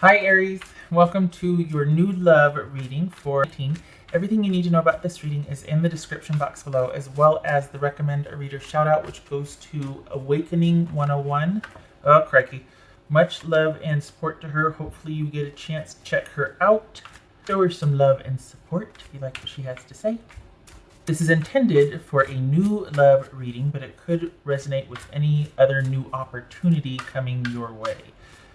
Hi Aries, welcome to your new love reading for 18. Everything you need to know about this reading is in the description box below, as well as the recommend a reader shout out, which goes to Awakening 101. Oh crikey. Much love and support to her. Hopefully you get a chance to check her out. Show her some love and support if you like what she has to say. This is intended for a new love reading, but it could resonate with any other new opportunity coming your way.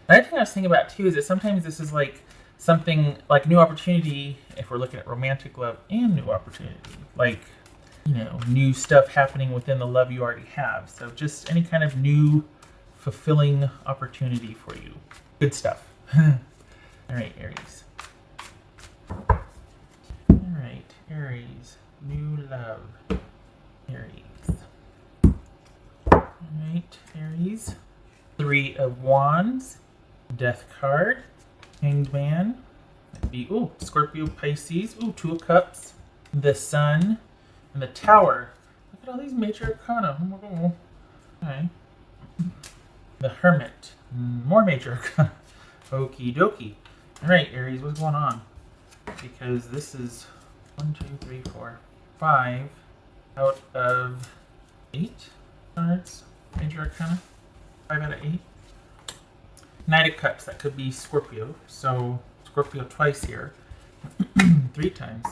Another thing I was thinking about too is that sometimes this is like something like new opportunity if we're looking at romantic love, and new opportunity, like, you know, new stuff happening within the love you already have. So just any kind of new fulfilling opportunity for you. Good stuff. All right, Aries. All right, Aries. New love. Aries. All right, Aries. Three of Wands. Death card, Hanged Man, that'd be, ooh, Scorpio, Pisces, ooh, Two of Cups, the Sun, and the Tower. Look at all these major arcana. Okay. The Hermit, more major arcana. Okie dokie. All right, Aries, what's going on? Because this is 1, 2, 3, 4, 5 out of 8 cards, major arcana. 5 out of 8. Knight of Cups, that could be Scorpio. So Scorpio twice here. 3 times.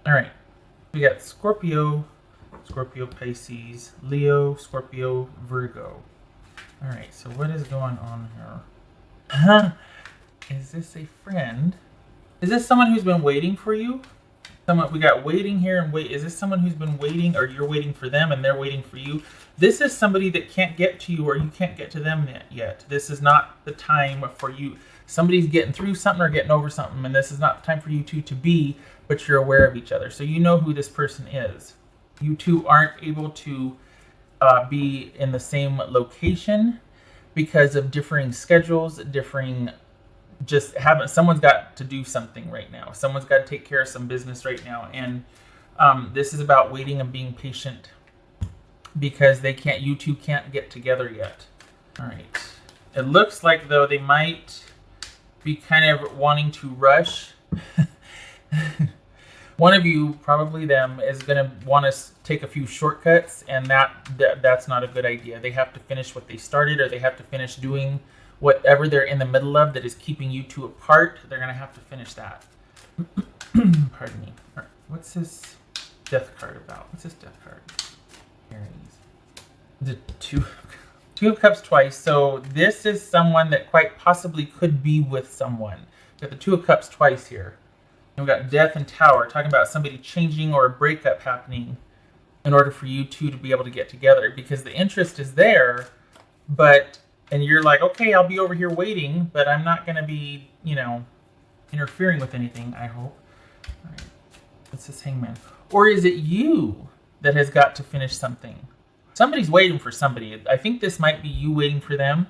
Alright. We got Scorpio, Scorpio, Pisces, Leo, Scorpio, Virgo. Alright, so what is going on here? Is this a friend? Is this someone who's been waiting for you? We got waiting here and wait. Is this someone who's been waiting, or you're waiting for them and they're waiting for you? This is somebody that can't get to you, or you can't get to them yet. This is not the time for you. Somebody's getting through something or getting over something, and this is not the time for you two to be, but you're aware of each other. So you know who this person is. You two aren't able to be in the same location because of differing schedules, someone's got to do something right now. Someone's got to take care of some business right now. And this is about waiting and being patient because you two can't get together yet. All right. It looks like, though, they might be kind of wanting to rush. One of you, probably them, is going to want to take a few shortcuts, and that's not a good idea. They have to finish what they started, or they have to finish doing whatever they're in the middle of that is keeping you two apart. They're going to have to finish that. Pardon me. All right. What's this death card about? What's this death card? Aries. The two of Cups twice. So this is someone that quite possibly could be with someone. Got the Two of Cups twice here. And we got Death and Tower, talking about somebody changing or a breakup happening in order for you two to be able to get together, because the interest is there, and you're like, okay, I'll be over here waiting, but I'm not going to be, interfering with anything, I hope. All right. What's this Hangman? Or is it you that has got to finish something? Somebody's waiting for somebody. I think this might be you waiting for them,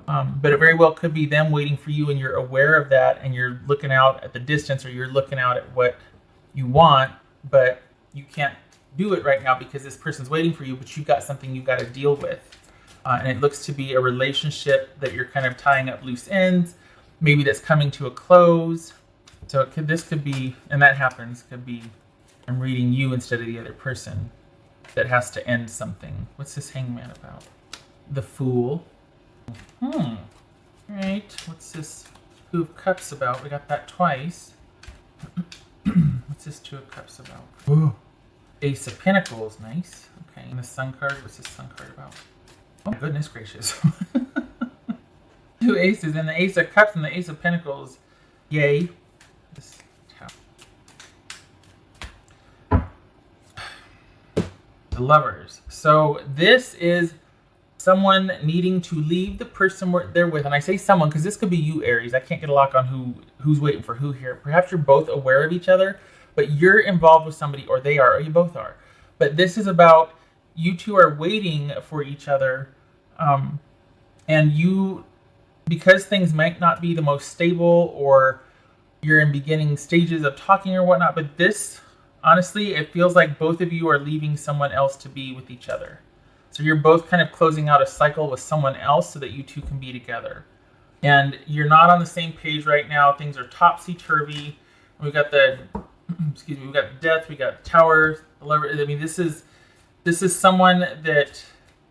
but it very well could be them waiting for you, and you're aware of that, and you're looking out at the distance, or you're looking out at what you want, but you can't do it right now because this person's waiting for you, but you've got something you've got to deal with. And it looks to be a relationship that you're kind of tying up loose ends, maybe that's coming to a close. So this could be, and that happens, could be I'm reading you instead of the other person that has to end something. What's this Hangman about? The Fool. Right. What's this Two of Cups about? We got that twice. What's this Two of Cups about? Ooh. Ace of Pentacles. Nice. Okay. And the Sun card. What's this Sun card about? Oh, goodness gracious. 2 aces, and the Ace of Cups and the Ace of Pentacles. Yay. The Lovers. So this is someone needing to leave the person they're with. And I say someone because this could be you, Aries. I can't get a lock on who's waiting for who here. Perhaps you're both aware of each other, but you're involved with somebody, or they are, or you both are. But this is about you two are waiting for each other, and because things might not be the most stable, or you're in beginning stages of talking or whatnot, but this, honestly, it feels like both of you are leaving someone else to be with each other. So you're both kind of closing out a cycle with someone else so that you two can be together. And you're not on the same page right now. Things are topsy-turvy. We got the, excuse me, we got death, we got tower. I mean, this is someone that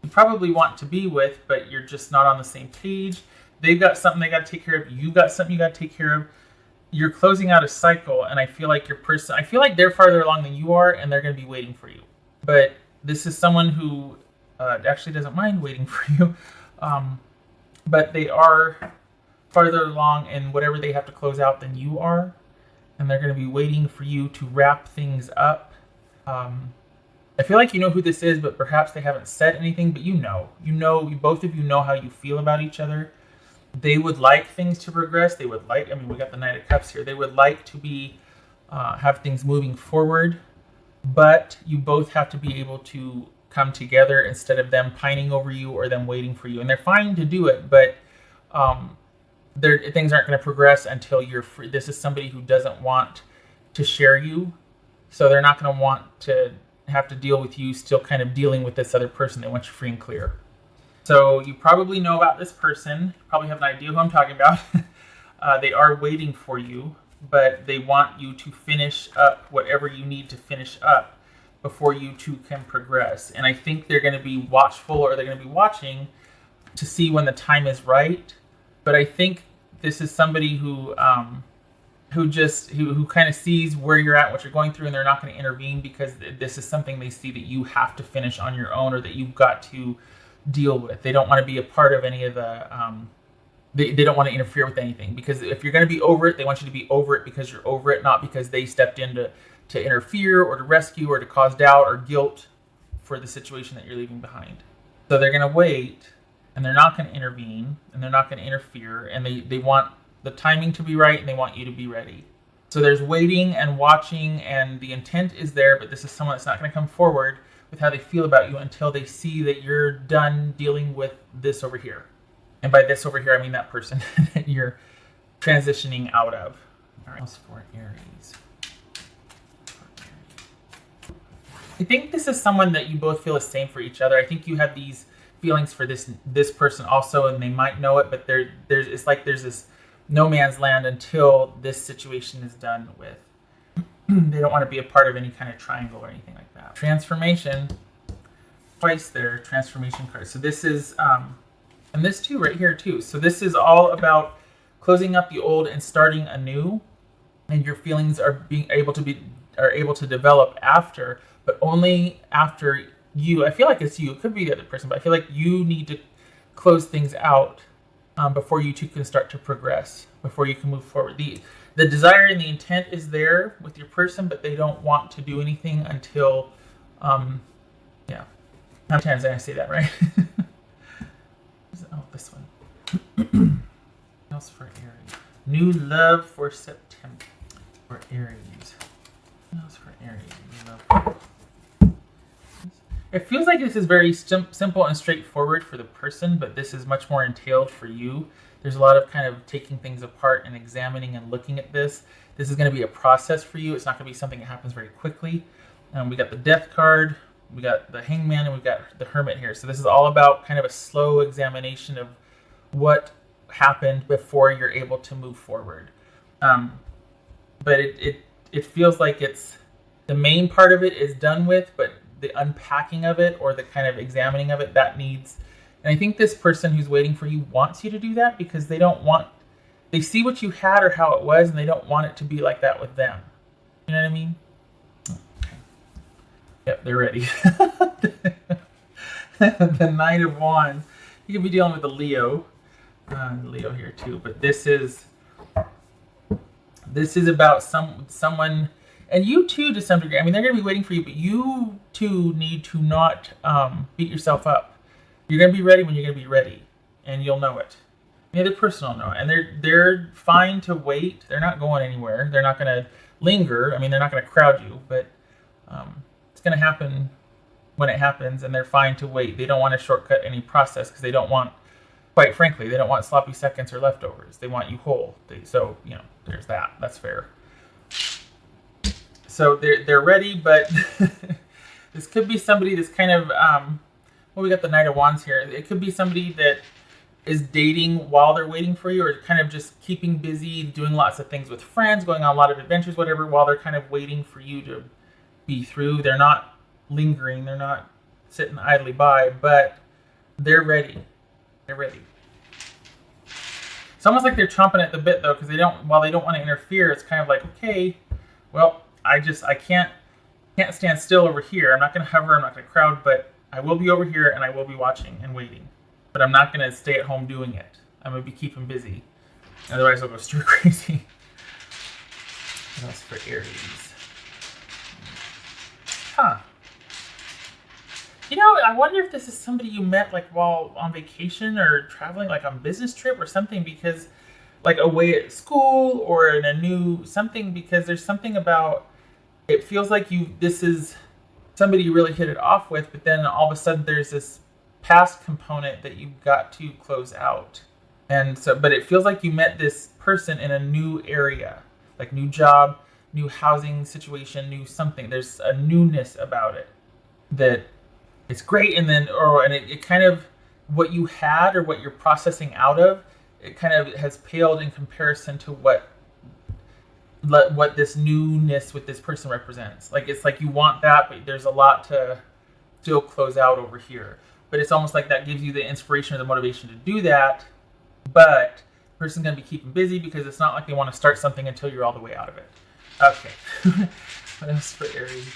you probably want to be with, but you're just not on the same page. They've got something they got to take care of. You got something you got to take care of. You're closing out a cycle, and I feel like I feel like they're farther along than you are, and they're going to be waiting for you. But this is someone who actually doesn't mind waiting for you, but they are farther along in whatever they have to close out than you are, and they're going to be waiting for you to wrap things up. I feel like you know who this is, but perhaps they haven't said anything, but you know, both of you know how you feel about each other. They would like things to progress. They would like, I mean, we got the Knight of Cups here. They would like to be, have things moving forward, but you both have to be able to come together instead of them pining over you or them waiting for you. And they're fine to do it, but things aren't going to progress until you're free. This is somebody who doesn't want to share you, so they're not going to want to have to deal with you still kind of dealing with this other person. They want you free and clear. So you probably know about this person. You probably have an idea who I'm talking about. They are waiting for you, but they want you to finish up whatever you need to finish up before you two can progress. And I think they're going to be watchful, or they're going to be watching to see when the time is right. But I think this is somebody who kind of sees where you're at, what you're going through, and they're not going to intervene because this is something they see that you have to finish on your own, or that you've got to deal with. They don't want to be a part of any of the they don't want to interfere with anything, because if you're going to be over it, they want you to be over it because you're over it, not because they stepped in to interfere or to rescue or to cause doubt or guilt for the situation that you're leaving behind. So they're going to wait, and they're not going to intervene, and they're not going to interfere, and they want the timing to be right, and they want you to be ready. So there's waiting and watching, and the intent is there, but this is someone that's not going to come forward with how they feel about you until they see that you're done dealing with this over here. And by this over here, I mean that person that you're transitioning out of. All right, for Aries. I think this is someone that you both feel the same for each other. I think you have these feelings for this person also, and they might know it, but it's like there's this no man's land until this situation is done with. They don't want to be a part of any kind of triangle or anything like that. Transformation, twice there, transformation card. So this is, and this too right here too. So this is all about closing up the old and starting anew, and your feelings are able to develop after, but only after you. I feel like it's you. It could be the other person, but I feel like you need to close things out before you two can start to progress, before you can move forward. The desire and the intent is there with your person, but they don't want to do anything until, yeah. How many times did I say that, right? Oh, this one. What else for Aries? New love for September. For Aries. What else for Aries? New love. It feels like this is very simple and straightforward for the person, but this is much more entailed for you. There's a lot of kind of taking things apart and examining and looking at this. This is going to be a process for you. It's not going to be something that happens very quickly. We got the Death card, we got the Hangman, and we got the Hermit here. So this is all about kind of a slow examination of what happened before you're able to move forward. But it feels like it's the main part of it is done with, but the unpacking of it or the kind of examining of it, that needs. And I think this person who's waiting for you wants you to do that because they see what you had or how it was, and they don't want it to be like that with them. You know what I mean? Okay. Yep, they're ready. The Knight of Wands. You could be dealing with a Leo. Leo here too, but this is about someone. And you too, to some degree. I mean, they're going to be waiting for you, but you too need to not beat yourself up. You're going to be ready when you're going to be ready, and you'll know it. The other person will know it, and they're fine to wait. They're not going anywhere. They're not going to linger. I mean, they're not going to crowd you, but it's going to happen when it happens, and they're fine to wait. They don't want to shortcut any process because they don't want, quite frankly, they don't want sloppy seconds or leftovers. They want you whole. So, you know, there's that. That's fair. So they're ready, but this could be somebody that's kind of, well, we got the Knight of Wands here. It could be somebody that is dating while they're waiting for you, or kind of just keeping busy, doing lots of things with friends, going on a lot of adventures, whatever, while they're kind of waiting for you to be through. They're not lingering, they're not sitting idly by, but they're ready. They're ready. It's almost like they're chomping at the bit though, because while they don't want to interfere, it's kind of like, okay, well, I can't stand still over here. I'm not going to hover, I'm not going to crowd, but I will be over here and I will be watching and waiting. But I'm not going to stay at home doing it. I'm going to be keeping busy. Otherwise I'll go stir crazy. What else for Aries? Huh. You know, I wonder if this is somebody you met like while on vacation or traveling, like on business trip or something, because like away at school or in a new something, because there's something about, it feels like this is somebody you really hit it off with, but then all of a sudden there's this past component that you've got to close out. And so, but it feels like you met this person in a new area, like new job, new housing situation, new something. There's a newness about it that it's great. And then, it kind of, what you had or what you're processing out of, it kind of has paled in comparison to what this newness with this person represents. Like, it's like you want that, but there's a lot to still close out over here. But it's almost like that gives you the inspiration or the motivation to do that. But the person's going to be keeping busy because it's not like they want to start something until you're all the way out of it. Okay. What else for Aries?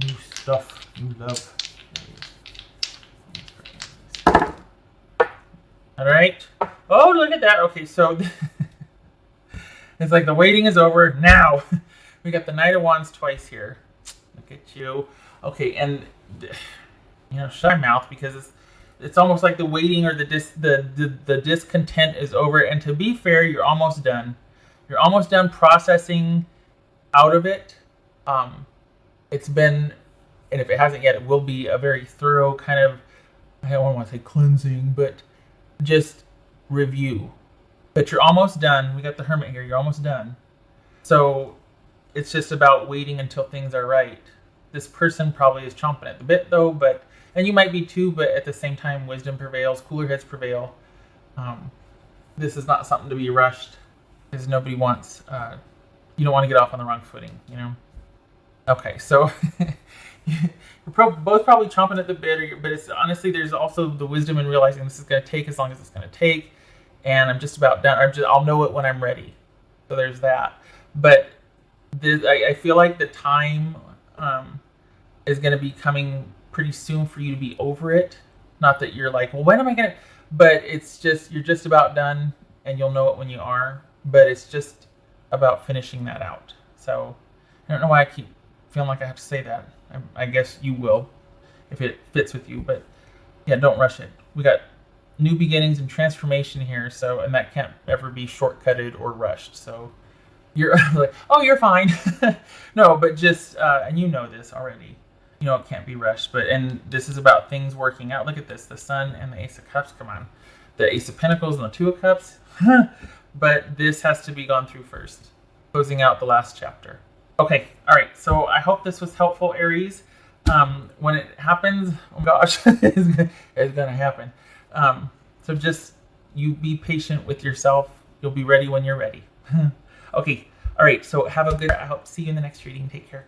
New stuff you love. All right. Oh, look at that. Okay, so it's like the waiting is over now. We got the Knight of Wands twice here. Look at you. Okay, and shut my mouth, because it's almost like the waiting or the discontent is over. And to be fair, you're almost done. You're almost done processing out of it. It's been, and if it hasn't yet, it will be a very thorough kind of, I don't want to say cleansing, but just review. But you're almost done. We got the Hermit here. You're almost done. So it's just about waiting until things are right. This person probably is chomping at the bit though, and you might be too, but at the same time, wisdom prevails, cooler heads prevail. This is not something to be rushed, because nobody wants, you don't want to get off on the wrong footing, Okay, so you're both probably chomping at the bit, but it's honestly, there's also the wisdom in realizing this is going to take as long as it's going to take, and I'm just about done. I'll know it when I'm ready. So there's that. But I feel like the time is going to be coming pretty soon for you to be over it. Not that you're like, well, when am I going to? But it's just, you're just about done, and you'll know it when you are. But it's just about finishing that out. So I don't know why I keep feeling like I have to say that. I guess you will if it fits with you. But yeah, don't rush it. We got new beginnings and transformation here. So, and that can't ever be shortcutted or rushed. So you're like, oh, you're fine. No, but just, and you know this already. It can't be rushed. And this is about things working out. Look at this, the Sun and the Ace of Cups. Come on. The Ace of Pentacles and the Two of Cups. But this has to be gone through first. Closing out the last chapter. Okay, all right. So I hope this was helpful, Aries. When it happens, oh gosh, it's going to happen. So just, you be patient with yourself. You'll be ready when you're ready. Okay, all right. So have a good, I hope to see you in the next reading. Take care.